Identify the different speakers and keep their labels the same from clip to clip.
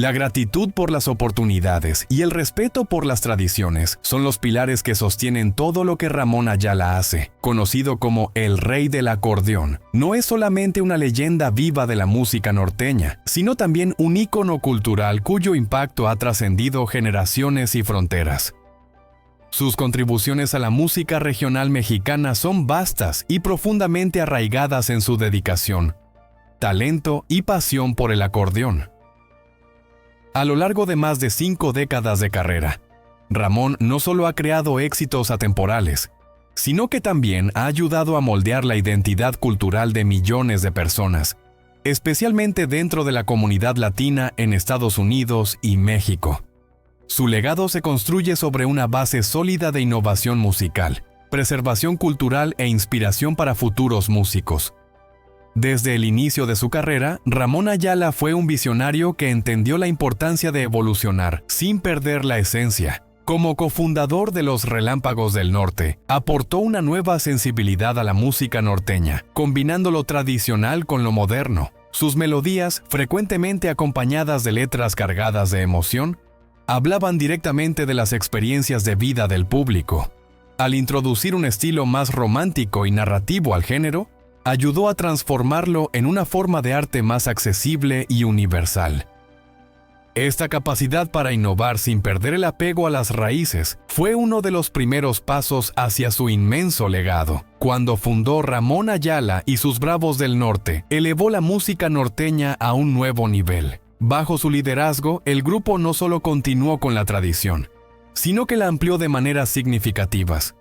Speaker 1: La gratitud por las oportunidades y el respeto por las tradiciones son los pilares que sostienen todo lo que Ramón Ayala hace. Conocido como el Rey del Acordeón, no es solamente una leyenda viva de la música norteña, sino también un ícono cultural cuyo impacto ha trascendido generaciones y fronteras. Sus contribuciones a la música regional mexicana son vastas y profundamente arraigadas en su dedicación, talento y pasión por el acordeón. A lo largo de más de 5 décadas de carrera, Ramón no solo ha creado éxitos atemporales, sino que también ha ayudado a moldear la identidad cultural de millones de personas, especialmente dentro de la comunidad latina en Estados Unidos y México. Su legado se construye sobre una base sólida de innovación musical, preservación cultural e inspiración para futuros músicos. Desde el inicio de su carrera, Ramón Ayala fue un visionario que entendió la importancia de evolucionar sin perder la esencia. Como cofundador de los Relámpagos del Norte, aportó una nueva sensibilidad a la música norteña, combinando lo tradicional con lo moderno. Sus melodías, frecuentemente acompañadas de letras cargadas de emoción, hablaban directamente de las experiencias de vida del público. Al introducir un estilo más romántico y narrativo al género, ayudó a transformarlo en una forma de arte más accesible y universal. Esta capacidad para innovar sin perder el apego a las raíces fue uno de los primeros pasos hacia su inmenso legado. Cuando fundó Ramón Ayala y sus Bravos del Norte, elevó la música norteña a un nuevo nivel. Bajo su liderazgo, el grupo no solo continuó con la tradición, sino que la amplió de maneras significativas.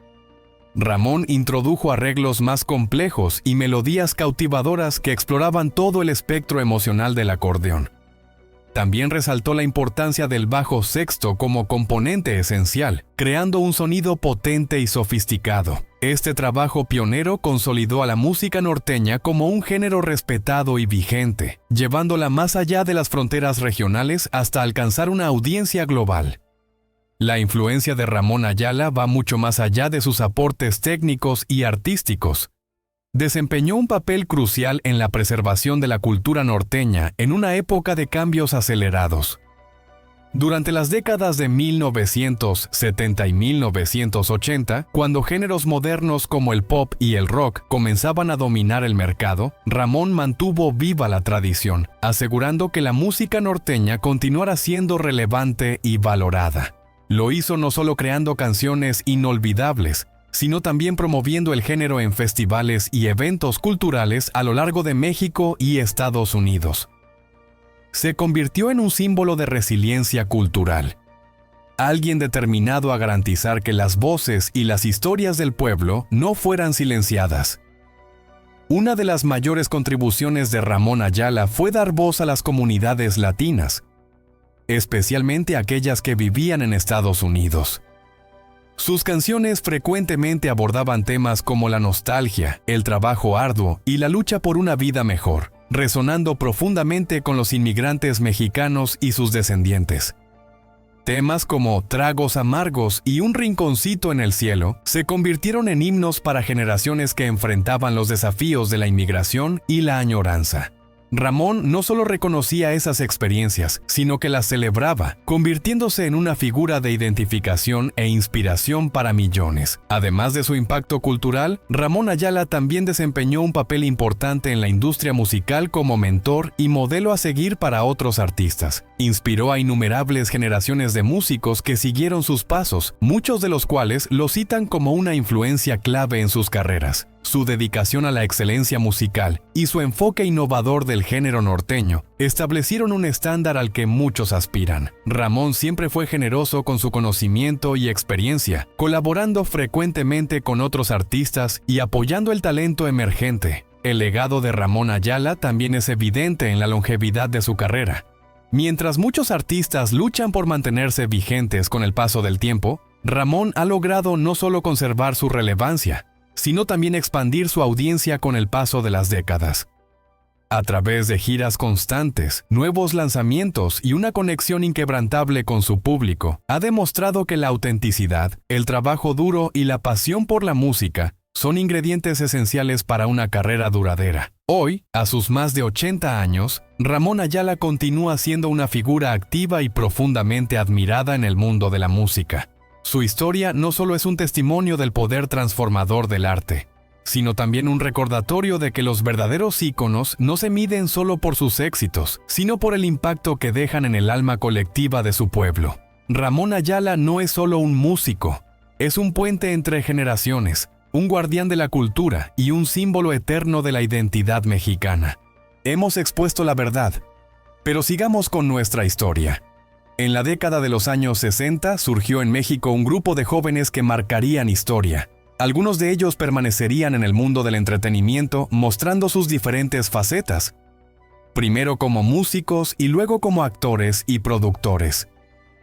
Speaker 1: Ramón introdujo arreglos más complejos y melodías cautivadoras que exploraban todo el espectro emocional del acordeón. También resaltó la importancia del bajo sexto como componente esencial, creando un sonido potente y sofisticado. Este trabajo pionero consolidó a la música norteña como un género respetado y vigente, llevándola más allá de las fronteras regionales hasta alcanzar una audiencia global. La influencia de Ramón Ayala va mucho más allá de sus aportes técnicos y artísticos. Desempeñó un papel crucial en la preservación de la cultura norteña en una época de cambios acelerados. Durante las décadas de 1970 y 1980, cuando géneros modernos como el pop y el rock comenzaban a dominar el mercado, Ramón mantuvo viva la tradición, asegurando que la música norteña continuara siendo relevante y valorada. Lo hizo no solo creando canciones inolvidables, sino también promoviendo el género en festivales y eventos culturales a lo largo de México y Estados Unidos. Se convirtió en un símbolo de resiliencia cultural. Alguien determinado a garantizar que las voces y las historias del pueblo no fueran silenciadas. Una de las mayores contribuciones de Ramón Ayala fue dar voz a las comunidades latinas, especialmente aquellas que vivían en Estados Unidos. Sus canciones frecuentemente abordaban temas como la nostalgia, el trabajo arduo y la lucha por una vida mejor, resonando profundamente con los inmigrantes mexicanos y sus descendientes. Temas como Tragos Amargos y Un Rinconcito en el Cielo se convirtieron en himnos para generaciones que enfrentaban los desafíos de la inmigración y la añoranza. Ramón no solo reconocía esas experiencias, sino que las celebraba, convirtiéndose en una figura de identificación e inspiración para millones. Además de su impacto cultural, Ramón Ayala también desempeñó un papel importante en la industria musical como mentor y modelo a seguir para otros artistas. Inspiró a innumerables generaciones de músicos que siguieron sus pasos, muchos de los cuales lo citan como una influencia clave en sus carreras. Su dedicación a la excelencia musical y su enfoque innovador del género norteño establecieron un estándar al que muchos aspiran. Ramón siempre fue generoso con su conocimiento y experiencia, colaborando frecuentemente con otros artistas y apoyando el talento emergente. El legado de Ramón Ayala también es evidente en la longevidad de su carrera. Mientras muchos artistas luchan por mantenerse vigentes con el paso del tiempo, Ramón ha logrado no solo conservar su relevancia, sino también expandir su audiencia con el paso de las décadas. A través de giras constantes, nuevos lanzamientos y una conexión inquebrantable con su público, ha demostrado que la autenticidad, el trabajo duro y la pasión por la música son ingredientes esenciales para una carrera duradera. Hoy, a sus más de 80 años, Ramón Ayala continúa siendo una figura activa y profundamente admirada en el mundo de la música. Su historia no solo es un testimonio del poder transformador del arte, sino también un recordatorio de que los verdaderos íconos no se miden solo por sus éxitos, sino por el impacto que dejan en el alma colectiva de su pueblo. Ramón Ayala no es solo un músico, es un puente entre generaciones, un guardián de la cultura y un símbolo eterno de la identidad mexicana. Hemos expuesto la verdad, pero sigamos con nuestra historia. En la década de los años 60 surgió en México un grupo de jóvenes que marcarían historia. Algunos de ellos permanecerían en el mundo del entretenimiento mostrando sus diferentes facetas, primero como músicos y luego como actores y productores.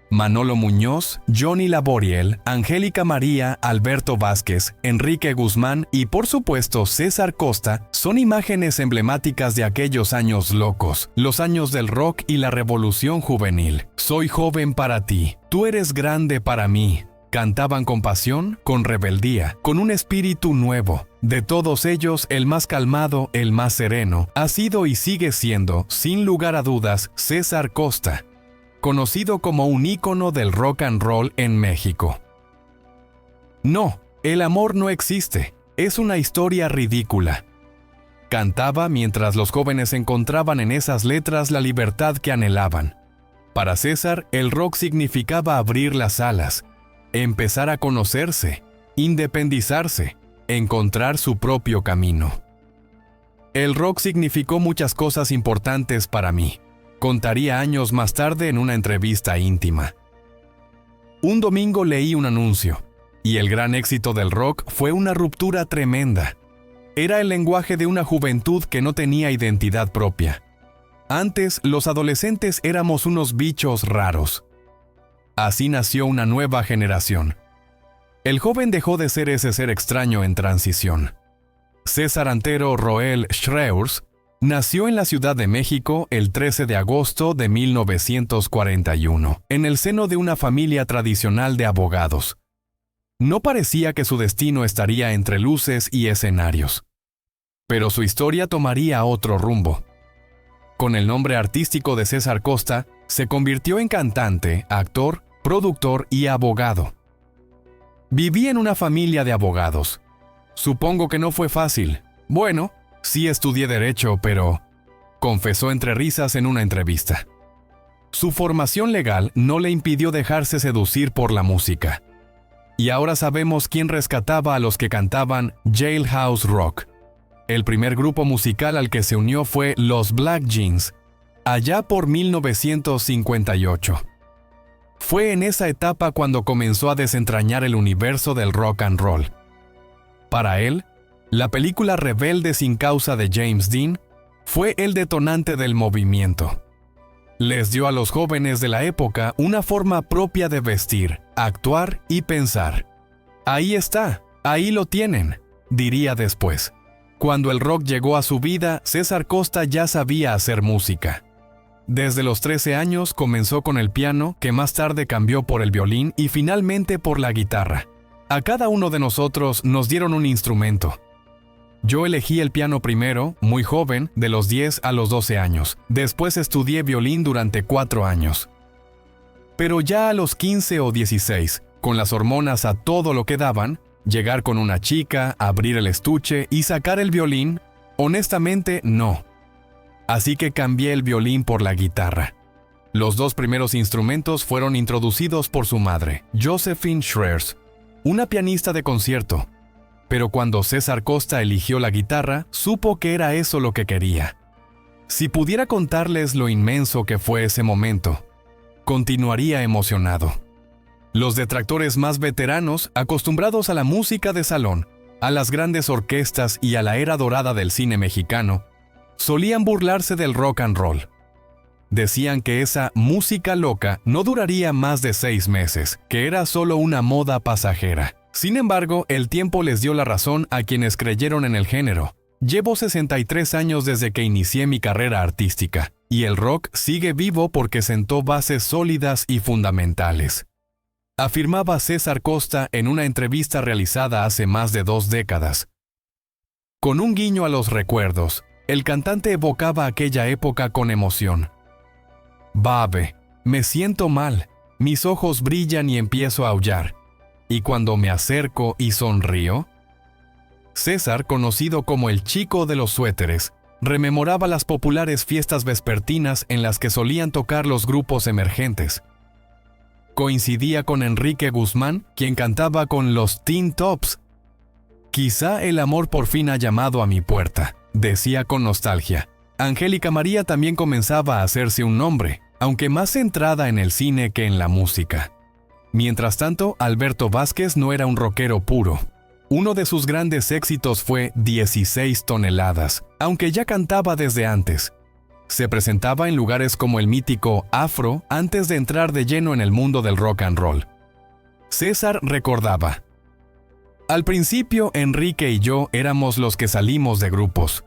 Speaker 1: Manolo Muñoz, Johnny Laboriel, Angélica María, Alberto Vázquez, Enrique Guzmán y por supuesto César Costa son imágenes emblemáticas de aquellos años locos, los años del rock y la revolución juvenil. Soy joven para ti, tú eres grande para mí. Cantaban con pasión, con rebeldía, con un espíritu nuevo. De todos ellos, el más calmado, el más sereno, ha sido y sigue siendo, sin lugar a dudas, César Costa, conocido como un ícono del rock and roll en México. No, el amor no existe, es una historia ridícula. Cantaba mientras los jóvenes encontraban en esas letras la libertad que anhelaban. Para César, el rock significaba abrir las alas, empezar a conocerse, independizarse, encontrar su propio camino. El rock significó muchas cosas importantes para mí, contaría años más tarde en una entrevista íntima. Un domingo leí un anuncio, y el gran éxito del rock fue una ruptura tremenda. Era el lenguaje de una juventud que no tenía identidad propia. Antes, los adolescentes éramos unos bichos raros. Así nació una nueva generación. El joven dejó de ser ese ser extraño en transición. César Antero Roel Schreurs nació en la Ciudad de México el 13 de agosto de 1941, en el seno de una familia tradicional de abogados. No parecía que su destino estaría entre luces y escenarios. Pero su historia tomaría otro rumbo. Con el nombre artístico de César Costa, se convirtió en cantante, actor, productor y abogado. Viví en una familia de abogados. Supongo que no fue fácil. Bueno, sí estudié Derecho, pero... confesó entre risas en una entrevista. Su formación legal no le impidió dejarse seducir por la música. Y ahora sabemos quién rescataba a los que cantaban Jailhouse Rock. El primer grupo musical al que se unió fue los Black Jeans, allá por 1958. Fue en esa etapa cuando comenzó a desentrañar el universo del rock and roll. Para él, la película Rebelde sin causa de James Dean fue el detonante del movimiento. Les dio a los jóvenes de la época una forma propia de vestir, actuar y pensar. Ahí está, ahí lo tienen, diría después. Cuando el rock llegó a su vida, César Costa ya sabía hacer música. Desde los 13 años comenzó con el piano, que más tarde cambió por el violín y finalmente por la guitarra. A cada uno de nosotros nos dieron un instrumento. Yo elegí el piano primero, muy joven, de los 10 a los 12 años. Después estudié violín durante 4 años. Pero ya a los 15 o 16, con las hormonas a todo lo que daban, llegar con una chica, abrir el estuche y sacar el violín, honestamente no. Así que cambié el violín por la guitarra. Los dos primeros instrumentos fueron introducidos por su madre, Josephine Schreurs, una pianista de concierto. Pero cuando César Costa eligió la guitarra, supo que era eso lo que quería. Si pudiera contarles lo inmenso que fue ese momento, continuaría emocionado. Los detractores más veteranos, acostumbrados a la música de salón, a las grandes orquestas y a la era dorada del cine mexicano, solían burlarse del rock and roll. Decían que esa música loca no duraría más de 6 meses, que era solo una moda pasajera. Sin embargo, el tiempo les dio la razón a quienes creyeron en el género. Llevo 63 años desde que inicié mi carrera artística, y el rock sigue vivo porque sentó bases sólidas y fundamentales. afirmaba César Costa en una entrevista realizada hace más de 2 décadas. Con un guiño a los recuerdos, el cantante evocaba aquella época con emoción. «Babe, me siento mal, mis ojos brillan y empiezo a aullar. Y cuando me acerco y sonrío». César, conocido como el chico de los suéteres, rememoraba las populares fiestas vespertinas en las que solían tocar los grupos emergentes. Coincidía con Enrique Guzmán, quien cantaba con los Teen Tops. «Quizá el amor por fin ha llamado a mi puerta», decía con nostalgia. Angélica María también comenzaba a hacerse un nombre, aunque más centrada en el cine que en la música. Mientras tanto, Alberto Vázquez no era un rockero puro. Uno de sus grandes éxitos fue 16 toneladas, aunque ya cantaba desde antes. Se presentaba en lugares como el mítico Afro antes de entrar de lleno en el mundo del rock and roll. César recordaba: «Al principio, Enrique y yo éramos los que salimos de grupos»,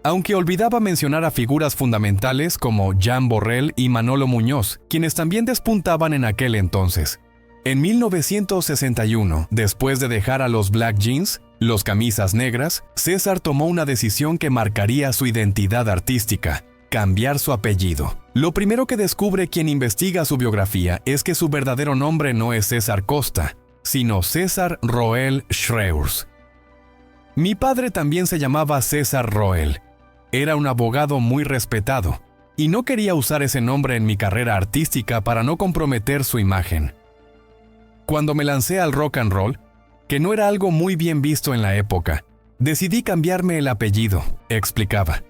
Speaker 1: aunque olvidaba mencionar a figuras fundamentales como Jan Borrell y Manolo Muñoz, quienes también despuntaban en aquel entonces. En 1961, después de dejar a los Black Jeans, los Camisas Negras, César tomó una decisión que marcaría su identidad artística: cambiar su apellido. Lo primero que descubre quien investiga su biografía es que su verdadero nombre no es César Costa, sino César Roel Schreurs. «Mi padre también se llamaba César Roel. Era un abogado muy respetado, y no quería usar ese nombre en mi carrera artística para no comprometer su imagen. Cuando me lancé al rock and roll, que no era algo muy bien visto en la época, decidí cambiarme el apellido», explicaba.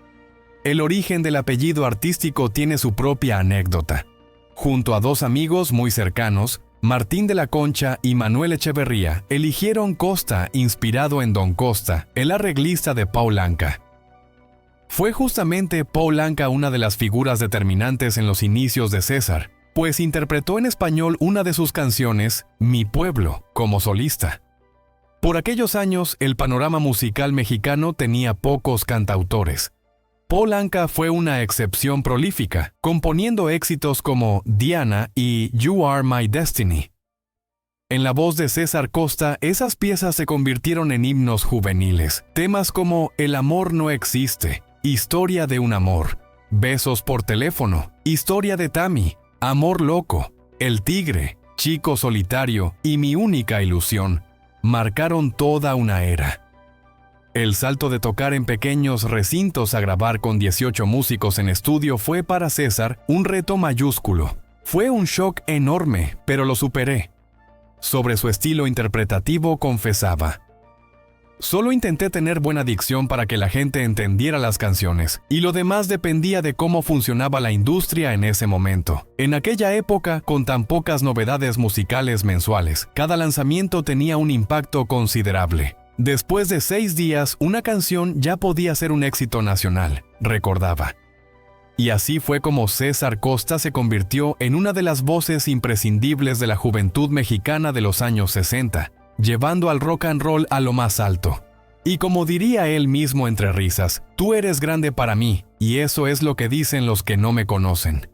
Speaker 1: El origen del apellido artístico tiene su propia anécdota. Junto a 2 amigos muy cercanos, Martín de la Concha y Manuel Echeverría, eligieron Costa inspirado en Don Costa, el arreglista de Paul Anka. Fue justamente Paul Anka una de las figuras determinantes en los inicios de César, pues interpretó en español una de sus canciones, Mi Pueblo, como solista. Por aquellos años, el panorama musical mexicano tenía pocos cantautores. Paul Anka fue una excepción prolífica, componiendo éxitos como Diana y You Are My Destiny. En la voz de César Costa, esas piezas se convirtieron en himnos juveniles. Temas como El amor no existe, Historia de un amor, Besos por teléfono, Historia de Tammy, Amor loco, El tigre, Chico solitario y Mi única ilusión marcaron toda una era. El salto de tocar en pequeños recintos a grabar con 18 músicos en estudio fue para César un reto mayúsculo. Fue un shock enorme, pero lo superé. Sobre su estilo interpretativo confesaba: «Solo intenté tener buena dicción para que la gente entendiera las canciones, y lo demás dependía de cómo funcionaba la industria en ese momento». En aquella época, con tan pocas novedades musicales mensuales, cada lanzamiento tenía un impacto considerable. Después de 6 días, una canción ya podía ser un éxito nacional, recordaba. Y así fue como César Costa se convirtió en una de las voces imprescindibles de la juventud mexicana de los años 60, llevando al rock and roll a lo más alto. Y como diría él mismo entre risas, «Tú eres grande para mí, y eso es lo que dicen los que no me conocen».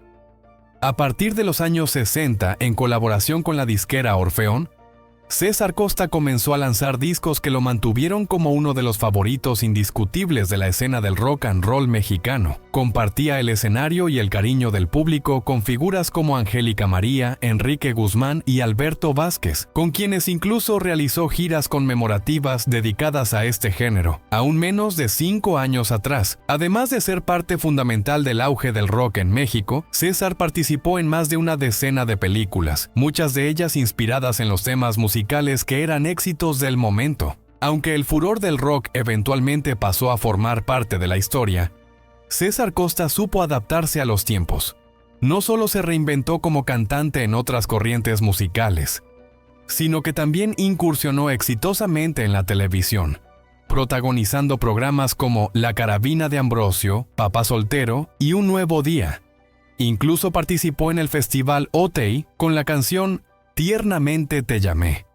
Speaker 1: A partir de los años 60, en colaboración con la disquera Orfeón, César Costa comenzó a lanzar discos que lo mantuvieron como uno de los favoritos indiscutibles de la escena del rock and roll mexicano. Compartía el escenario y el cariño del público con figuras como Angélica María, Enrique Guzmán y Alberto Vázquez, con quienes incluso realizó giras conmemorativas dedicadas a este género, aún menos de 5 años atrás. Además de ser parte fundamental del auge del rock en México, César participó en más de una decena de películas, muchas de ellas inspiradas en los temas musicales que eran éxitos del momento. Aunque el furor del rock eventualmente pasó a formar parte de la historia, César Costa supo adaptarse a los tiempos. No solo se reinventó como cantante en otras corrientes musicales, sino que también incursionó exitosamente en la televisión, protagonizando programas como La Carabina de Ambrosio, Papá Soltero y Un Nuevo Día. Incluso participó en el festival OTEI con la canción Tiernamente te llamé.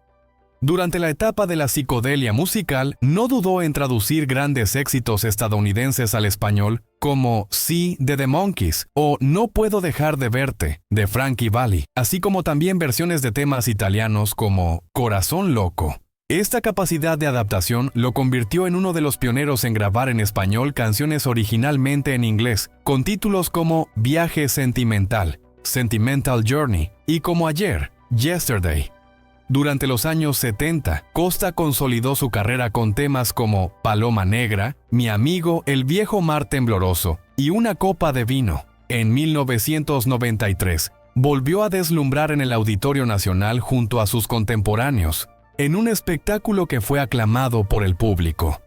Speaker 1: Durante la etapa de la psicodelia musical, no dudó en traducir grandes éxitos estadounidenses al español, como Sí de The Monkees o No puedo dejar de verte de Frankie Valli, así como también versiones de temas italianos como Corazón loco. Esta capacidad de adaptación lo convirtió en uno de los pioneros en grabar en español canciones originalmente en inglés, con títulos como Viaje Sentimental, Sentimental Journey, y como Ayer, Yesterday. Durante los años 70, Costa consolidó su carrera con temas como Paloma Negra, Mi amigo el viejo mar tembloroso y Una copa de vino. En 1993, volvió a deslumbrar en el Auditorio Nacional junto a sus contemporáneos, en un espectáculo que fue aclamado por el público.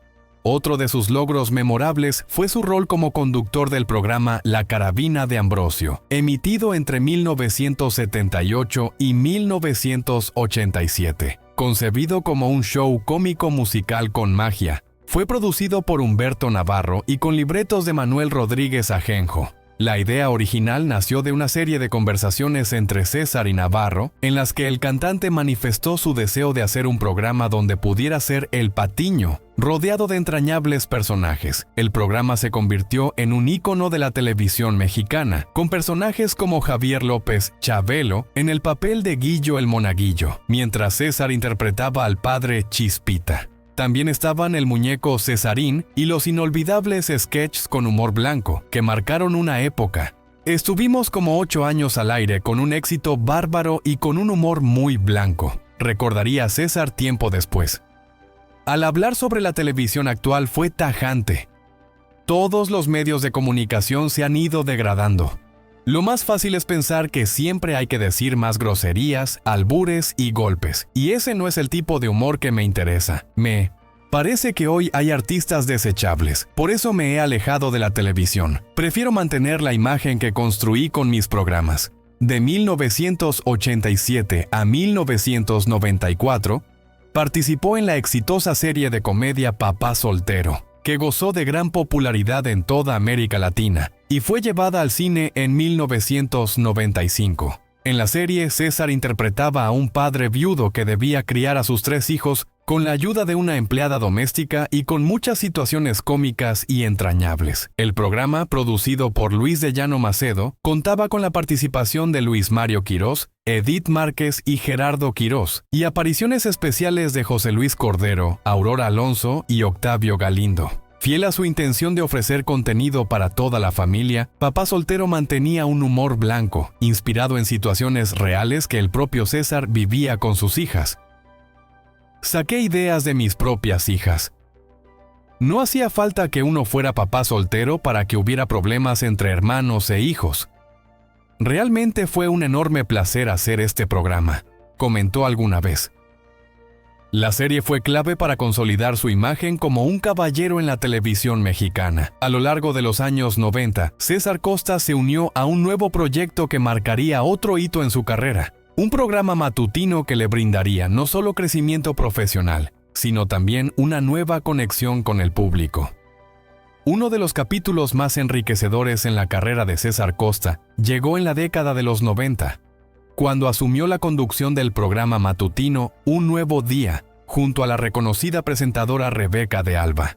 Speaker 1: Otro de sus logros memorables fue su rol como conductor del programa La Carabina de Ambrosio, emitido entre 1978 y 1987. Concebido como un show cómico musical con magia, fue producido por Humberto Navarro y con libretos de Manuel Rodríguez Ajenjo. La idea original nació de una serie de conversaciones entre César y Navarro, en las que el cantante manifestó su deseo de hacer un programa donde pudiera ser el Patiño, rodeado de entrañables personajes. El programa se convirtió en un ícono de la televisión mexicana, con personajes como Javier López Chabelo en el papel de Guillo el Monaguillo, mientras César interpretaba al padre Chispita. También estaban el muñeco Cesarín y los inolvidables sketches con humor blanco, que marcaron una época. Estuvimos como 8 años al aire con un éxito bárbaro y con un humor muy blanco, recordaría César tiempo después. Al hablar sobre la televisión actual fue tajante. Todos los medios de comunicación se han ido degradando. Lo más fácil es pensar que siempre hay que decir más groserías, albures y golpes, y ese no es el tipo de humor que me interesa. Me parece que hoy hay artistas desechables, por eso me he alejado de la televisión. Prefiero mantener la imagen que construí con mis programas. De 1987 a 1994, participó en la exitosa serie de comedia Papá Soltero, que gozó de gran popularidad en toda América Latina, y fue llevada al cine en 1995. En la serie, César interpretaba a un padre viudo que debía criar a sus 3 hijos con la ayuda de una empleada doméstica y con muchas situaciones cómicas y entrañables. El programa, producido por Luis de Llano Macedo, contaba con la participación de Luis Mario Quirós, Edith Márquez y Gerardo Quirós, y apariciones especiales de José Luis Cordero, Aurora Alonso y Octavio Galindo. Fiel a su intención de ofrecer contenido para toda la familia, Papá Soltero mantenía un humor blanco, inspirado en situaciones reales que el propio César vivía con sus hijas. Saqué ideas de mis propias hijas. No hacía falta que uno fuera papá soltero para que hubiera problemas entre hermanos e hijos. Realmente fue un enorme placer hacer este programa, comentó alguna vez. La serie fue clave para consolidar su imagen como un caballero en la televisión mexicana. A lo largo de los años 90, César Costa se unió a un nuevo proyecto que marcaría otro hito en su carrera. Un programa matutino que le brindaría no solo crecimiento profesional, sino también una nueva conexión con el público. Uno de los capítulos más enriquecedores en la carrera de César Costa llegó en la década de los 90, cuando asumió la conducción del programa matutino Un Nuevo Día, junto a la reconocida presentadora Rebeca de Alba.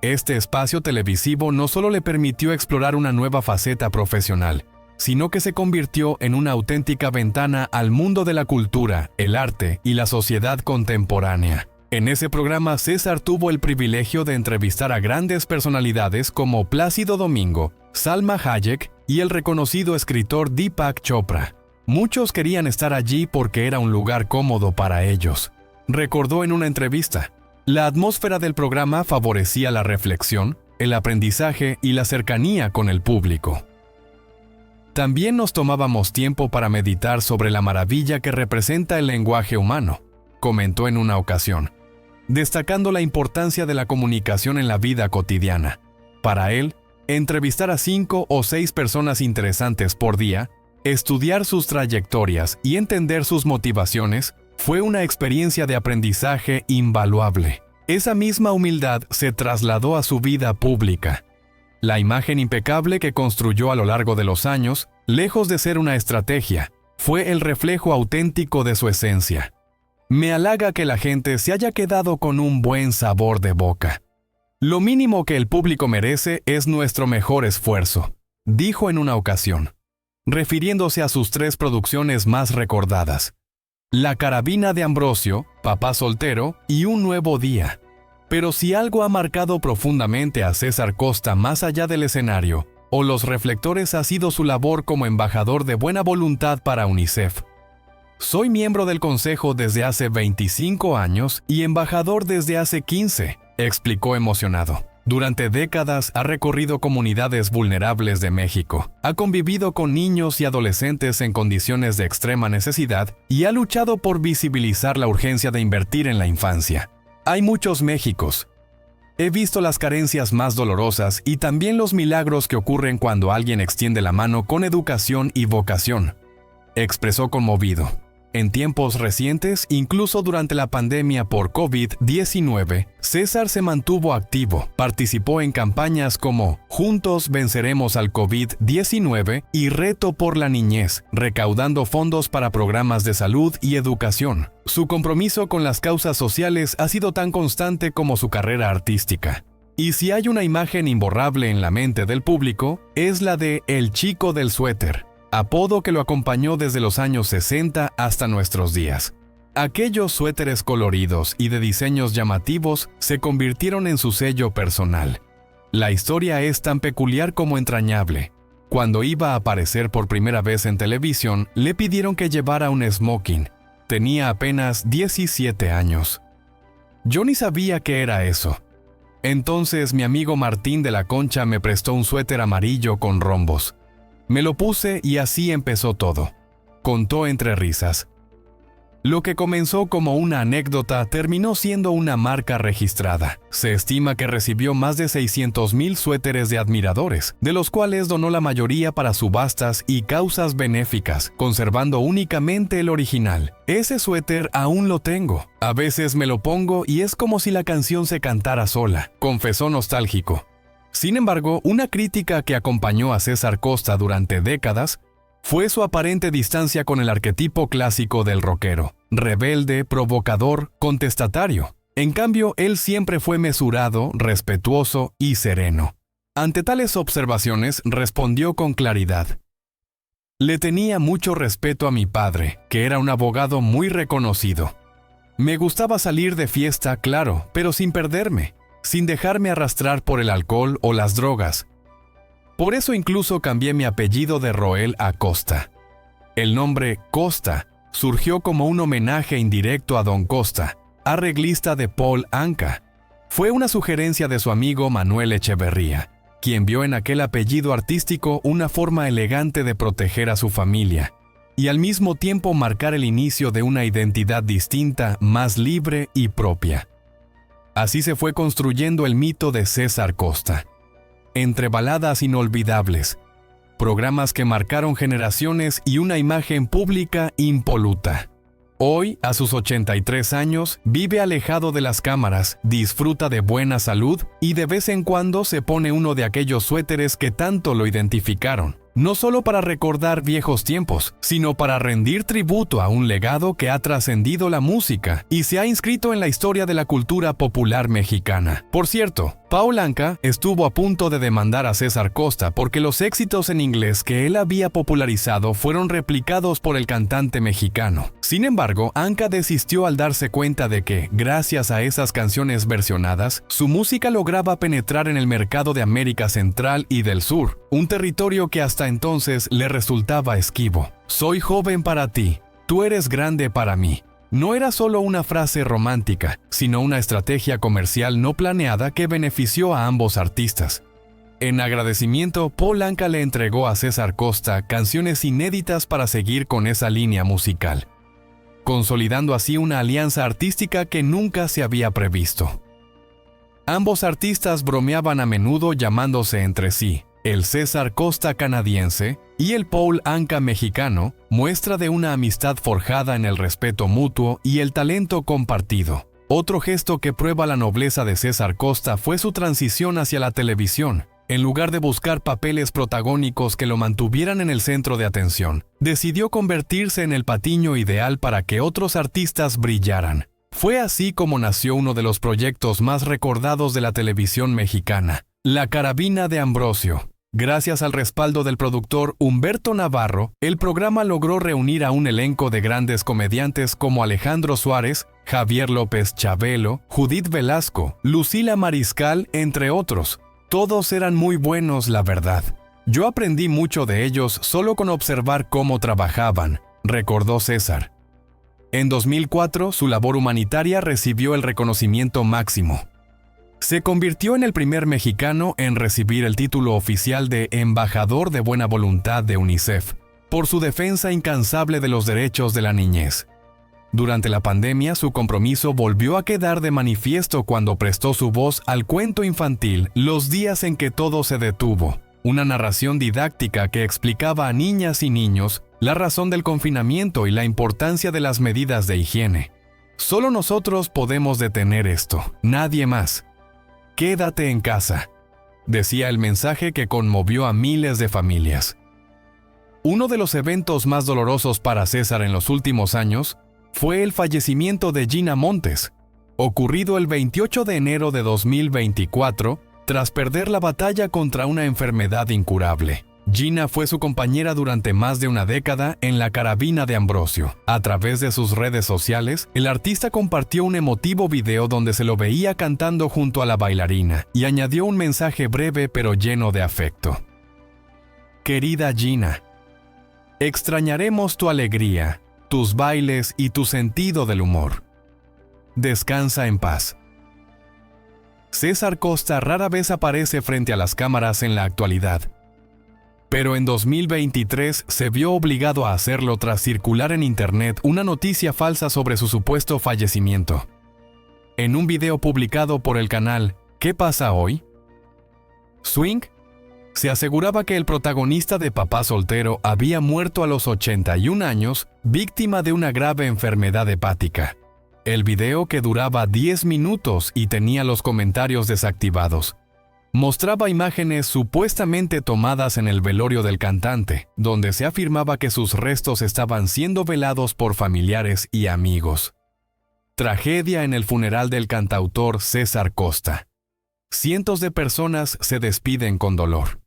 Speaker 1: Este espacio televisivo no solo le permitió explorar una nueva faceta profesional, sino que se convirtió en una auténtica ventana al mundo de la cultura, el arte y la sociedad contemporánea. En ese programa, César tuvo el privilegio de entrevistar a grandes personalidades como Plácido Domingo, Salma Hayek y el reconocido escritor Deepak Chopra. Muchos querían estar allí porque era un lugar cómodo para ellos. Recordó en una entrevista, la atmósfera del programa favorecía la reflexión, el aprendizaje y la cercanía con el público. También nos tomábamos tiempo para meditar sobre la maravilla que representa el lenguaje humano, comentó en una ocasión, destacando la importancia de la comunicación en la vida cotidiana. Para él, entrevistar a 5 o 6 personas interesantes por día, estudiar sus trayectorias y entender sus motivaciones fue una experiencia de aprendizaje invaluable. Esa misma humildad se trasladó a su vida pública. La imagen impecable que construyó a lo largo de los años, lejos de ser una estrategia, fue el reflejo auténtico de su esencia. Me halaga que la gente se haya quedado con un buen sabor de boca. Lo mínimo que el público merece es nuestro mejor esfuerzo, dijo en una ocasión, refiriéndose a sus 3 producciones más recordadas: La carabina de Ambrosio, Papá soltero y Un nuevo día. Pero si algo ha marcado profundamente a César Costa más allá del escenario o los reflectores ha sido su labor como embajador de buena voluntad para UNICEF. Soy miembro del consejo desde hace 25 años y embajador desde hace 15, explicó emocionado. Durante décadas ha recorrido comunidades vulnerables de México, ha convivido con niños y adolescentes en condiciones de extrema necesidad y ha luchado por visibilizar la urgencia de invertir en la infancia. Hay muchos Méxicos. He visto las carencias más dolorosas y también los milagros que ocurren cuando alguien extiende la mano con educación y vocación, expresó conmovido. En tiempos recientes, incluso durante la pandemia por COVID-19, César se mantuvo activo, participó en campañas como Juntos venceremos al COVID-19 y Reto por la niñez, recaudando fondos para programas de salud y educación. Su compromiso con las causas sociales ha sido tan constante como su carrera artística. Y si hay una imagen imborrable en la mente del público, es la de El Chico del Suéter, apodo que lo acompañó desde los años 60 hasta nuestros días. Aquellos suéteres coloridos y de diseños llamativos se convirtieron en su sello personal. La historia es tan peculiar como entrañable. Cuando iba a aparecer por primera vez en televisión, le pidieron que llevara un smoking. Tenía apenas 17 años. Yo ni sabía qué era eso. Entonces mi amigo Martín de la Concha me prestó un suéter amarillo con rombos. Me lo puse y así empezó todo, contó entre risas. Lo que comenzó como una anécdota terminó siendo una marca registrada. Se estima que recibió más de 600,000 suéteres de admiradores, de los cuales donó la mayoría para subastas y causas benéficas, conservando únicamente el original. Ese suéter aún lo tengo. A veces me lo pongo y es como si la canción se cantara sola, confesó nostálgico. Sin embargo, una crítica que acompañó a César Costa durante décadas fue su aparente distancia con el arquetipo clásico del rockero, rebelde, provocador, contestatario. En cambio, él siempre fue mesurado, respetuoso y sereno. Ante tales observaciones, respondió con claridad. Le tenía mucho respeto a mi padre, que era un abogado muy reconocido. Me gustaba salir de fiesta, claro, pero sin perderme, sin dejarme arrastrar por el alcohol o las drogas. Por eso incluso cambié mi apellido de Roel a Costa. El nombre Costa surgió como un homenaje indirecto a Don Costa, arreglista de Paul Anka. Fue una sugerencia de su amigo Manuel Echeverría, quien vio en aquel apellido artístico una forma elegante de proteger a su familia y al mismo tiempo marcar el inicio de una identidad distinta, más libre y propia. Así se fue construyendo el mito de César Costa. Entre baladas inolvidables, programas que marcaron generaciones y una imagen pública impoluta. Hoy, a sus 83 años, vive alejado de las cámaras, disfruta de buena salud y de vez en cuando se pone uno de aquellos suéteres que tanto lo identificaron. No solo para recordar viejos tiempos, sino para rendir tributo a un legado que ha trascendido la música y se ha inscrito en la historia de la cultura popular mexicana. Por cierto, Paul Anka estuvo a punto de demandar a César Costa porque los éxitos en inglés que él había popularizado fueron replicados por el cantante mexicano. Sin embargo, Anka desistió al darse cuenta de que, gracias a esas canciones versionadas, su música lograba penetrar en el mercado de América Central y del Sur, un territorio que hasta entonces le resultaba esquivo. Soy joven para ti, tú eres grande para mí. No era solo una frase romántica, sino una estrategia comercial no planeada que benefició a ambos artistas. En agradecimiento, Paul Anka le entregó a César Costa canciones inéditas para seguir con esa línea musical, consolidando así una alianza artística que nunca se había previsto. Ambos artistas bromeaban a menudo llamándose entre sí el César Costa canadiense y el Paul Anka mexicano, muestra de una amistad forjada en el respeto mutuo y el talento compartido. Otro gesto que prueba la nobleza de César Costa fue su transición hacia la televisión. En lugar de buscar papeles protagónicos que lo mantuvieran en el centro de atención, decidió convertirse en el patiño ideal para que otros artistas brillaran. Fue así como nació uno de los proyectos más recordados de la televisión mexicana, La Carabina de Ambrosio. Gracias al respaldo del productor Humberto Navarro, el programa logró reunir a un elenco de grandes comediantes como Alejandro Suárez, Javier López Chabelo, Judith Velasco, Lucila Mariscal, entre otros. Todos eran muy buenos, la verdad. Yo aprendí mucho de ellos solo con observar cómo trabajaban, recordó César. En 2004, su labor humanitaria recibió el reconocimiento máximo. Se convirtió en el primer mexicano en recibir el título oficial de Embajador de Buena Voluntad de UNICEF, por su defensa incansable de los derechos de la niñez. Durante la pandemia, su compromiso volvió a quedar de manifiesto cuando prestó su voz al cuento infantil Los días en que todo se detuvo, una narración didáctica que explicaba a niñas y niños la razón del confinamiento y la importancia de las medidas de higiene. Solo nosotros podemos detener esto, nadie más. Quédate en casa, decía el mensaje que conmovió a miles de familias. Uno de los eventos más dolorosos para César en los últimos años fue el fallecimiento de Gina Montes, ocurrido el 28 de enero de 2024, tras perder la batalla contra una enfermedad incurable. Gina fue su compañera durante más de una década en La Carabina de Ambrosio. A través de sus redes sociales, el artista compartió un emotivo video donde se lo veía cantando junto a la bailarina y añadió un mensaje breve pero lleno de afecto. Querida Gina, extrañaremos tu alegría, tus bailes y tu sentido del humor. Descansa en paz. César Costa rara vez aparece frente a las cámaras en la actualidad, pero en 2023 se vio obligado a hacerlo tras circular en internet una noticia falsa sobre su supuesto fallecimiento. En un video publicado por el canal ¿Qué pasa hoy?, Swing, se aseguraba que el protagonista de Papá Soltero había muerto a los 81 años, víctima de una grave enfermedad hepática. El video, que duraba 10 minutos y tenía los comentarios desactivados, mostraba imágenes supuestamente tomadas en el velorio del cantante, donde se afirmaba que sus restos estaban siendo velados por familiares y amigos. Tragedia en el funeral del cantautor César Costa. Cientos de personas se despiden con dolor.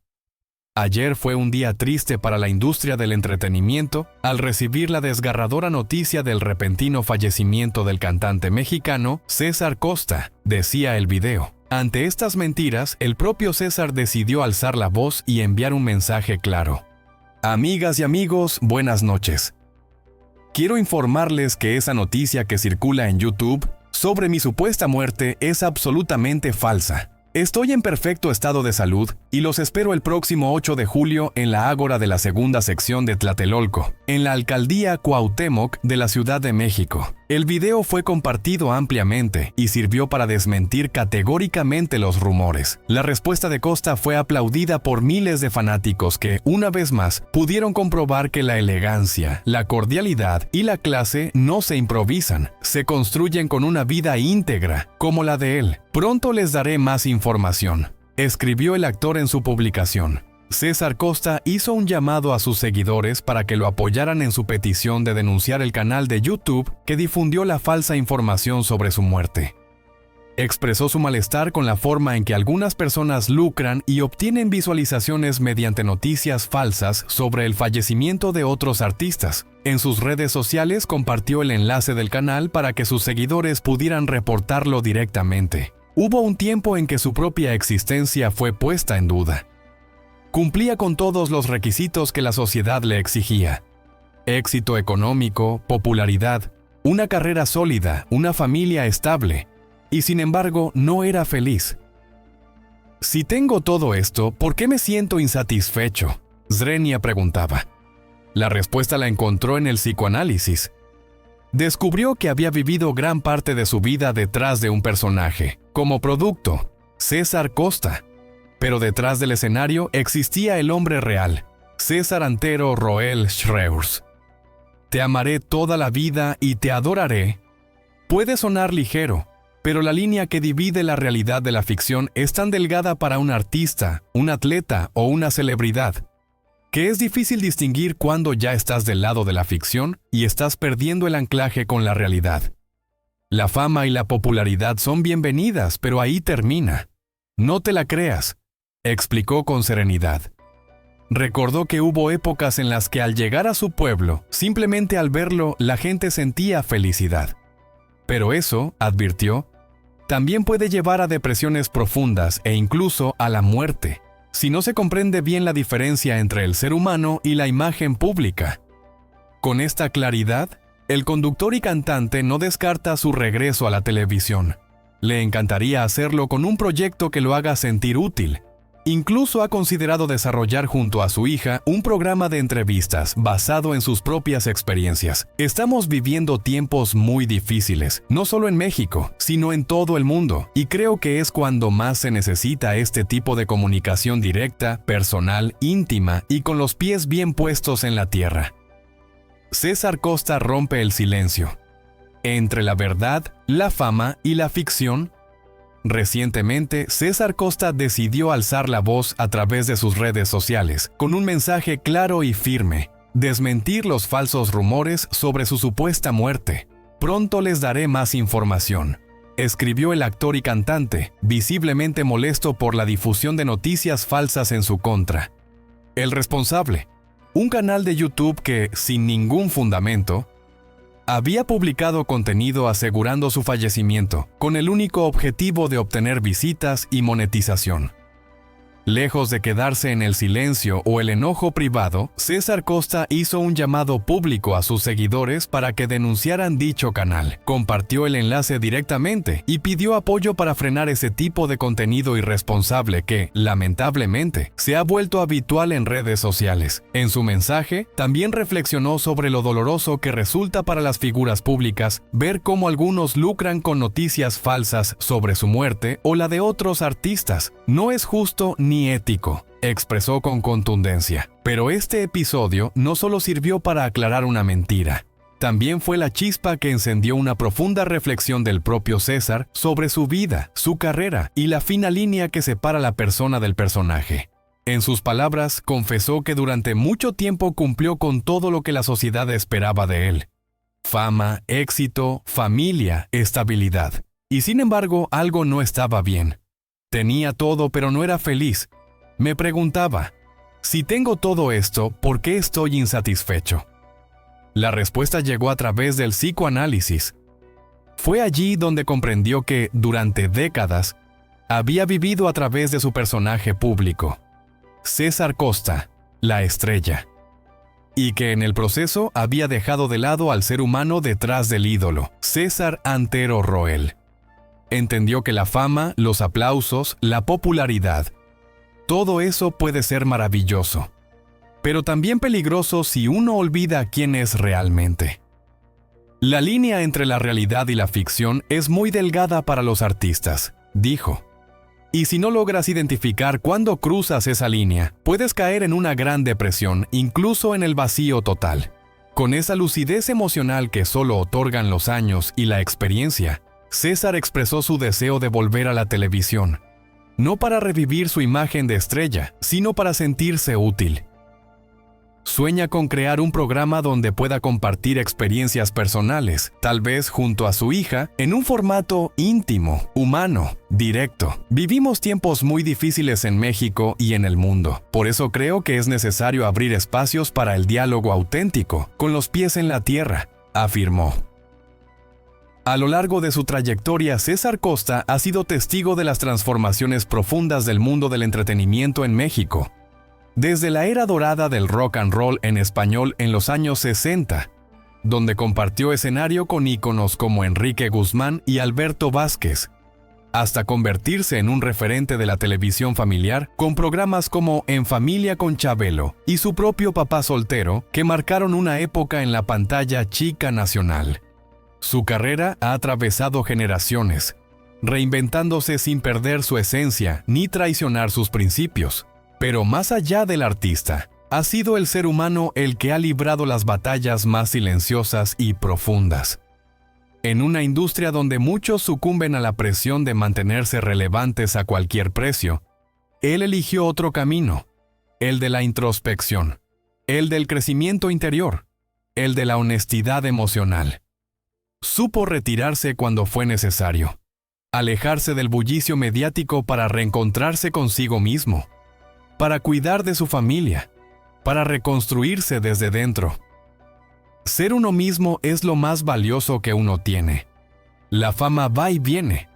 Speaker 1: Ayer fue un día triste para la industria del entretenimiento al recibir la desgarradora noticia del repentino fallecimiento del cantante mexicano César Costa, decía el video. Ante estas mentiras, el propio César decidió alzar la voz y enviar un mensaje claro. Amigas y amigos, buenas noches. Quiero informarles que esa noticia que circula en YouTube sobre mi supuesta muerte es absolutamente falsa. Estoy en perfecto estado de salud y los espero el próximo 8 de julio en la Ágora de la segunda sección de Tlatelolco, en la alcaldía Cuauhtémoc de la Ciudad de México. El video fue compartido ampliamente y sirvió para desmentir categóricamente los rumores. La respuesta de Costa fue aplaudida por miles de fanáticos que, una vez más, pudieron comprobar que la elegancia, la cordialidad y la clase no se improvisan, se construyen con una vida íntegra, como la de él. Pronto les daré más información, escribió el actor en su publicación. César Costa hizo un llamado a sus seguidores para que lo apoyaran en su petición de denunciar el canal de YouTube que difundió la falsa información sobre su muerte. Expresó su malestar con la forma en que algunas personas lucran y obtienen visualizaciones mediante noticias falsas sobre el fallecimiento de otros artistas. En sus redes sociales compartió el enlace del canal para que sus seguidores pudieran reportarlo directamente. Hubo un tiempo en que su propia existencia fue puesta en duda. Cumplía con todos los requisitos que la sociedad le exigía: éxito económico, popularidad, una carrera sólida, una familia estable, y sin embargo no era feliz. Si tengo todo esto, ¿por qué me siento insatisfecho?, Zrenia preguntaba. La respuesta la encontró en el psicoanálisis. Descubrió que había vivido gran parte de su vida detrás de un personaje, como producto, César Costa. Pero detrás del escenario existía el hombre real, César Antero Roel Schreurs. Te amaré toda la vida y te adoraré. Puede sonar ligero, pero la línea que divide la realidad de la ficción es tan delgada para un artista, un atleta o una celebridad, que es difícil distinguir cuando ya estás del lado de la ficción y estás perdiendo el anclaje con la realidad. La fama y la popularidad son bienvenidas, pero ahí termina. No te la creas, explicó con serenidad. Recordó que hubo épocas en las que al llegar a su pueblo, simplemente al verlo, la gente sentía felicidad. Pero eso, advirtió, también puede llevar a depresiones profundas e incluso a la muerte, si no se comprende bien la diferencia entre el ser humano y la imagen pública. Con esta claridad, el conductor y cantante no descarta su regreso a la televisión. Le encantaría hacerlo con un proyecto que lo haga sentir útil. Incluso ha considerado desarrollar junto a su hija un programa de entrevistas basado en sus propias experiencias. Estamos viviendo tiempos muy difíciles, no solo en México, sino en todo el mundo, y creo que es cuando más se necesita este tipo de comunicación directa, personal, íntima y con los pies bien puestos en la tierra. César Costa rompe el silencio. Entre la verdad, la fama y la ficción. Recientemente, César Costa decidió alzar la voz a través de sus redes sociales, con un mensaje claro y firme: desmentir los falsos rumores sobre su supuesta muerte. Pronto les daré más información, escribió el actor y cantante, visiblemente molesto por la difusión de noticias falsas en su contra. El responsable, un canal de YouTube que, sin ningún fundamento, había publicado contenido asegurando su fallecimiento, con el único objetivo de obtener visitas y monetización. Lejos de quedarse en el silencio o el enojo privado, César Costa hizo un llamado público a sus seguidores para que denunciaran dicho canal. Compartió el enlace directamente y pidió apoyo para frenar ese tipo de contenido irresponsable que, lamentablemente, se ha vuelto habitual en redes sociales. En su mensaje, también reflexionó sobre lo doloroso que resulta para las figuras públicas ver cómo algunos lucran con noticias falsas sobre su muerte o la de otros artistas. No es justo ni ético, expresó con contundencia. Pero este episodio no solo sirvió para aclarar una mentira, también fue la chispa que encendió una profunda reflexión del propio César sobre su vida, su carrera y la fina línea que separa la persona del personaje. En sus palabras, confesó que durante mucho tiempo cumplió con todo lo que la sociedad esperaba de él: fama, éxito, familia, estabilidad. Y sin embargo, algo no estaba bien. Tenía todo, pero no era feliz. Me preguntaba, si tengo todo esto, ¿por qué estoy insatisfecho? La respuesta llegó a través del psicoanálisis. Fue allí donde comprendió que, durante décadas, había vivido a través de su personaje público, César Costa, la estrella, y que en el proceso había dejado de lado al ser humano detrás del ídolo, César Antero Roel. Entendió que la fama, los aplausos, la popularidad, todo eso puede ser maravilloso, pero también peligroso si uno olvida quién es realmente. La línea entre la realidad y la ficción es muy delgada para los artistas, dijo. Y si no logras identificar cuándo cruzas esa línea, puedes caer en una gran depresión, incluso en el vacío total. Con esa lucidez emocional que solo otorgan los años y la experiencia, César expresó su deseo de volver a la televisión, no para revivir su imagen de estrella, sino para sentirse útil. Sueña con crear un programa donde pueda compartir experiencias personales, tal vez junto a su hija, en un formato íntimo, humano, directo. Vivimos tiempos muy difíciles en México y en el mundo. Por eso creo que es necesario abrir espacios para el diálogo auténtico, con los pies en la tierra, afirmó. A lo largo de su trayectoria, César Costa ha sido testigo de las transformaciones profundas del mundo del entretenimiento en México. Desde la era dorada del rock and roll en español en los años 60, donde compartió escenario con íconos como Enrique Guzmán y Alberto Vázquez, hasta convertirse en un referente de la televisión familiar con programas como En Familia con Chabelo y Su propio papá soltero, que marcaron una época en la pantalla chica nacional. Su carrera ha atravesado generaciones, reinventándose sin perder su esencia ni traicionar sus principios. Pero más allá del artista, ha sido el ser humano el que ha librado las batallas más silenciosas y profundas. En una industria donde muchos sucumben a la presión de mantenerse relevantes a cualquier precio, él eligió otro camino, el de la introspección, el del crecimiento interior, el de la honestidad emocional. Supo retirarse cuando fue necesario, alejarse del bullicio mediático para reencontrarse consigo mismo, para cuidar de su familia, para reconstruirse desde dentro. Ser uno mismo es lo más valioso que uno tiene. La fama va y viene,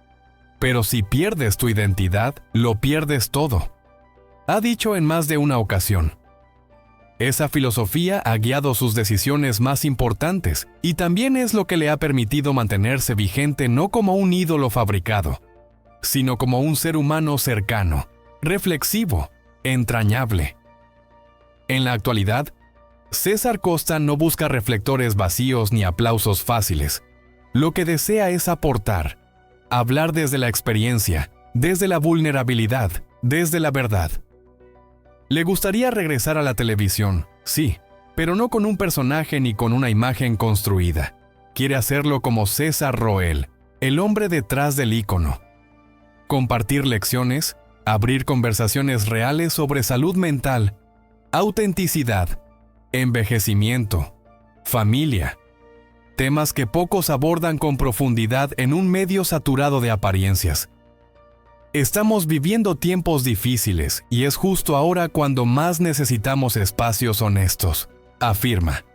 Speaker 1: pero si pierdes tu identidad, lo pierdes todo. Ha dicho en más de una ocasión. Esa filosofía ha guiado sus decisiones más importantes y también es lo que le ha permitido mantenerse vigente no como un ídolo fabricado, sino como un ser humano cercano, reflexivo, entrañable. En la actualidad, César Costa no busca reflectores vacíos ni aplausos fáciles. Lo que desea es aportar, hablar desde la experiencia, desde la vulnerabilidad, desde la verdad. Le gustaría regresar a la televisión, sí, pero no con un personaje ni con una imagen construida. Quiere hacerlo como César Roel, el hombre detrás del ícono. Compartir lecciones, abrir conversaciones reales sobre salud mental, autenticidad, envejecimiento, familia. Temas que pocos abordan con profundidad en un medio saturado de apariencias. Estamos viviendo tiempos difíciles y es justo ahora cuando más necesitamos espacios honestos, afirma.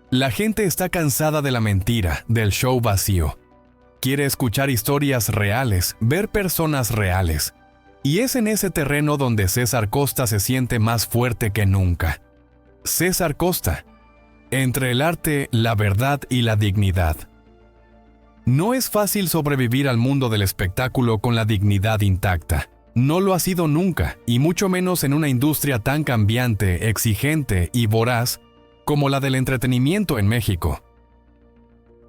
Speaker 1: La gente está cansada de la mentira, del show vacío. Quiere escuchar historias reales, ver personas reales. Y es en ese terreno donde César Costa se siente más fuerte que nunca. César Costa, entre el arte, la verdad y la dignidad. No es fácil sobrevivir al mundo del espectáculo con la dignidad intacta. No lo ha sido nunca, y mucho menos en una industria tan cambiante, exigente y voraz como la del entretenimiento en México.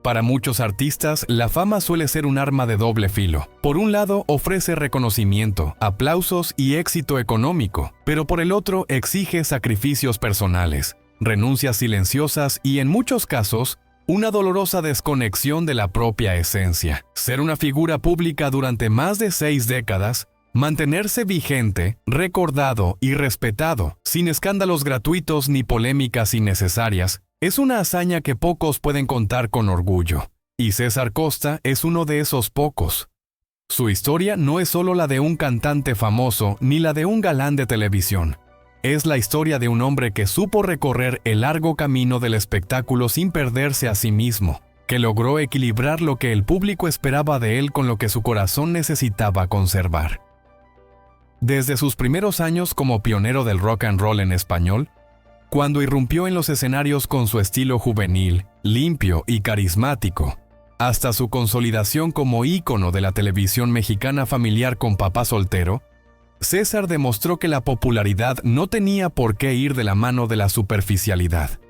Speaker 1: Para muchos artistas, la fama suele ser un arma de doble filo. Por un lado, ofrece reconocimiento, aplausos y éxito económico, pero por el otro exige sacrificios personales, renuncias silenciosas y, en muchos casos, una dolorosa desconexión de la propia esencia. Ser una figura pública durante más de 6 décadas, mantenerse vigente, recordado y respetado, sin escándalos gratuitos ni polémicas innecesarias, es una hazaña que pocos pueden contar con orgullo. Y César Costa es uno de esos pocos. Su historia no es solo la de un cantante famoso ni la de un galán de televisión. Es la historia de un hombre que supo recorrer el largo camino del espectáculo sin perderse a sí mismo, que logró equilibrar lo que el público esperaba de él con lo que su corazón necesitaba conservar. Desde sus primeros años como pionero del rock and roll en español, cuando irrumpió en los escenarios con su estilo juvenil, limpio y carismático, hasta su consolidación como ícono de la televisión mexicana familiar con Papá Soltero, César demostró que la popularidad no tenía por qué ir de la mano de la superficialidad.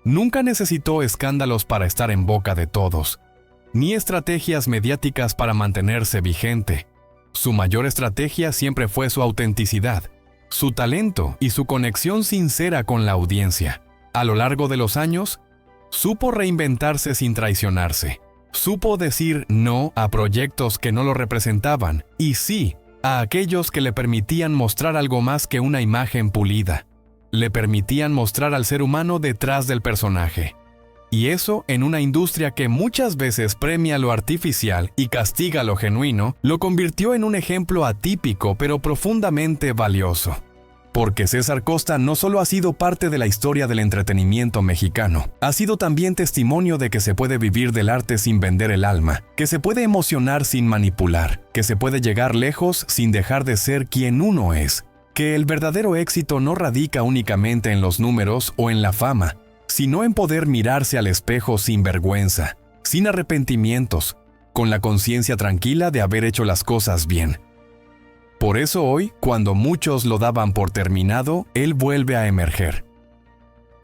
Speaker 1: Nunca necesitó escándalos para estar en boca de todos, ni estrategias mediáticas para mantenerse vigente. Su mayor estrategia siempre fue su autenticidad, su talento y su conexión sincera con la audiencia. A lo largo de los años, supo reinventarse sin traicionarse. Supo decir no a proyectos que no lo representaban y sí a aquellos que le permitían mostrar algo más que una imagen pulida. Le permitían mostrar al ser humano detrás del personaje. Y eso, en una industria que muchas veces premia lo artificial y castiga lo genuino, lo convirtió en un ejemplo atípico pero profundamente valioso. Porque César Costa no solo ha sido parte de la historia del entretenimiento mexicano, ha sido también testimonio de que se puede vivir del arte sin vender el alma, que se puede emocionar sin manipular, que se puede llegar lejos sin dejar de ser quien uno es, que el verdadero éxito no radica únicamente en los números o en la fama, sino en poder mirarse al espejo sin vergüenza, sin arrepentimientos, con la conciencia tranquila de haber hecho las cosas bien. Por eso hoy, cuando muchos lo daban por terminado, él vuelve a emerger.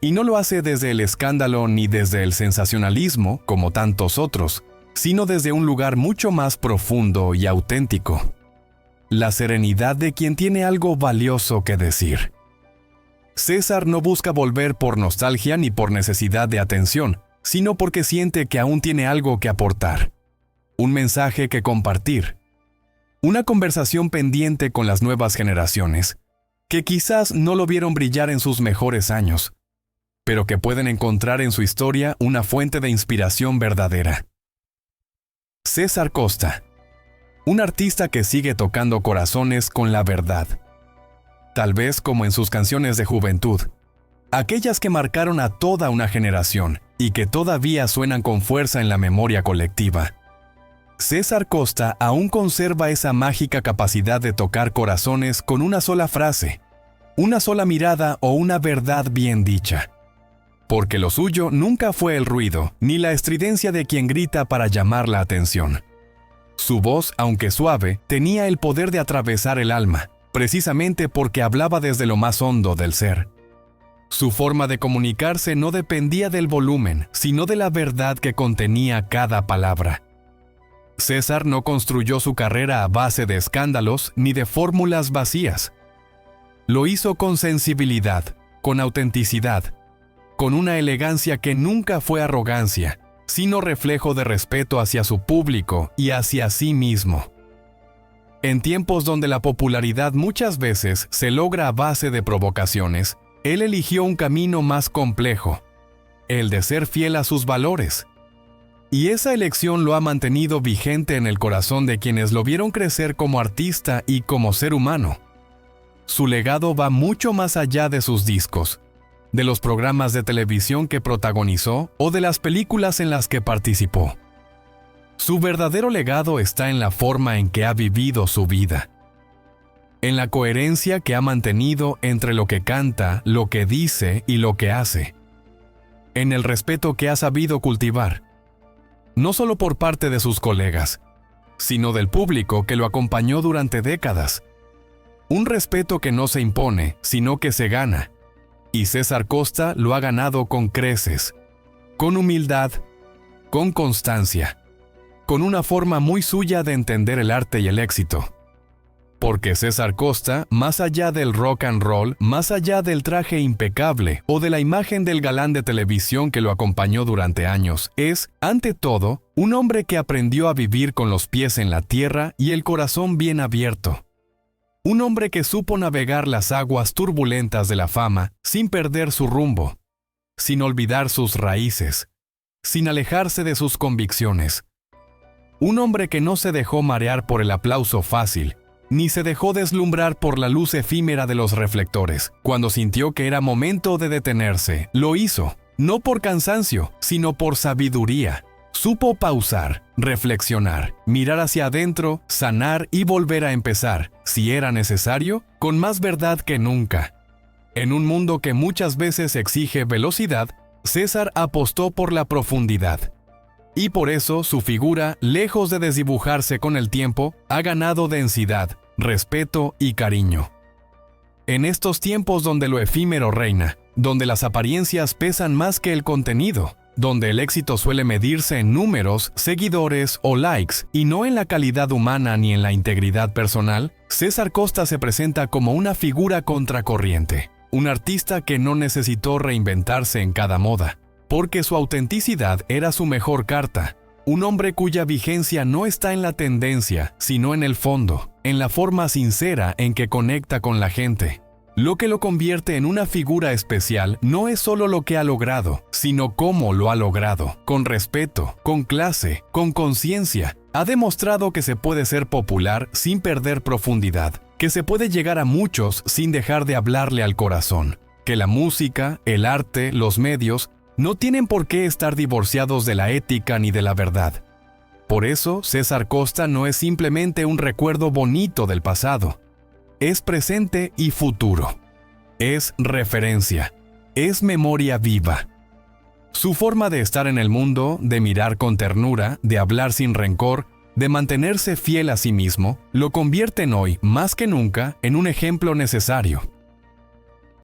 Speaker 1: Y no lo hace desde el escándalo ni desde el sensacionalismo, como tantos otros, sino desde un lugar mucho más profundo y auténtico. La serenidad de quien tiene algo valioso que decir. César no busca volver por nostalgia ni por necesidad de atención, sino porque siente que aún tiene algo que aportar. Un mensaje que compartir. Una conversación pendiente con las nuevas generaciones, que quizás no lo vieron brillar en sus mejores años, pero que pueden encontrar en su historia una fuente de inspiración verdadera. César Costa, un artista que sigue tocando corazones con la verdad. Tal vez como en sus canciones de juventud, aquellas que marcaron a toda una generación y que todavía suenan con fuerza en la memoria colectiva. César Costa aún conserva esa mágica capacidad de tocar corazones con una sola frase, una sola mirada o una verdad bien dicha. Porque lo suyo nunca fue el ruido, ni la estridencia de quien grita para llamar la atención. Su voz, aunque suave, tenía el poder de atravesar el alma, precisamente porque hablaba desde lo más hondo del ser. Su forma de comunicarse no dependía del volumen, sino de la verdad que contenía cada palabra. César no construyó su carrera a base de escándalos ni de fórmulas vacías. Lo hizo con sensibilidad, con autenticidad, con una elegancia que nunca fue arrogancia, sino reflejo de respeto hacia su público y hacia sí mismo. En tiempos donde la popularidad muchas veces se logra a base de provocaciones, él eligió un camino más complejo, el de ser fiel a sus valores. Y esa elección lo ha mantenido vigente en el corazón de quienes lo vieron crecer como artista y como ser humano. Su legado va mucho más allá de sus discos, de los programas de televisión que protagonizó o de las películas en las que participó. Su verdadero legado está en la forma en que ha vivido su vida, en la coherencia que ha mantenido entre lo que canta, lo que dice y lo que hace, en el respeto que ha sabido cultivar, no solo por parte de sus colegas, sino del público que lo acompañó durante décadas. Un respeto que no se impone, sino que se gana. Y César Costa lo ha ganado con creces, con humildad, con constancia, con una forma muy suya de entender el arte y el éxito. Porque César Costa, más allá del rock and roll, más allá del traje impecable o de la imagen del galán de televisión que lo acompañó durante años, es, ante todo, un hombre que aprendió a vivir con los pies en la tierra y el corazón bien abierto. Un hombre que supo navegar las aguas turbulentas de la fama sin perder su rumbo, sin olvidar sus raíces, sin alejarse de sus convicciones. Un hombre que no se dejó marear por el aplauso fácil, ni se dejó deslumbrar por la luz efímera de los reflectores. Cuando sintió que era momento de detenerse, lo hizo, no por cansancio, sino por sabiduría. Supo pausar, reflexionar, mirar hacia adentro, sanar y volver a empezar, si era necesario, con más verdad que nunca. En un mundo que muchas veces exige velocidad, César apostó por la profundidad. Y por eso su figura, lejos de desdibujarse con el tiempo, ha ganado densidad, respeto y cariño. En estos tiempos donde lo efímero reina, donde las apariencias pesan más que el contenido, donde el éxito suele medirse en números, seguidores o likes, y no en la calidad humana ni en la integridad personal, César Costa se presenta como una figura contracorriente, un artista que no necesitó reinventarse en cada moda, porque su autenticidad era su mejor carta. Un hombre cuya vigencia no está en la tendencia, sino en el fondo, en la forma sincera en que conecta con la gente. Lo que lo convierte en una figura especial no es solo lo que ha logrado, sino cómo lo ha logrado, con respeto, con clase, con conciencia. Ha demostrado que se puede ser popular sin perder profundidad, que se puede llegar a muchos sin dejar de hablarle al corazón, que la música, el arte, los medios no tienen por qué estar divorciados de la ética ni de la verdad. Por eso, César Costa no es simplemente un recuerdo bonito del pasado. Es presente y futuro. Es referencia. Es memoria viva. Su forma de estar en el mundo, de mirar con ternura, de hablar sin rencor, de mantenerse fiel a sí mismo, lo convierten hoy, más que nunca, en un ejemplo necesario.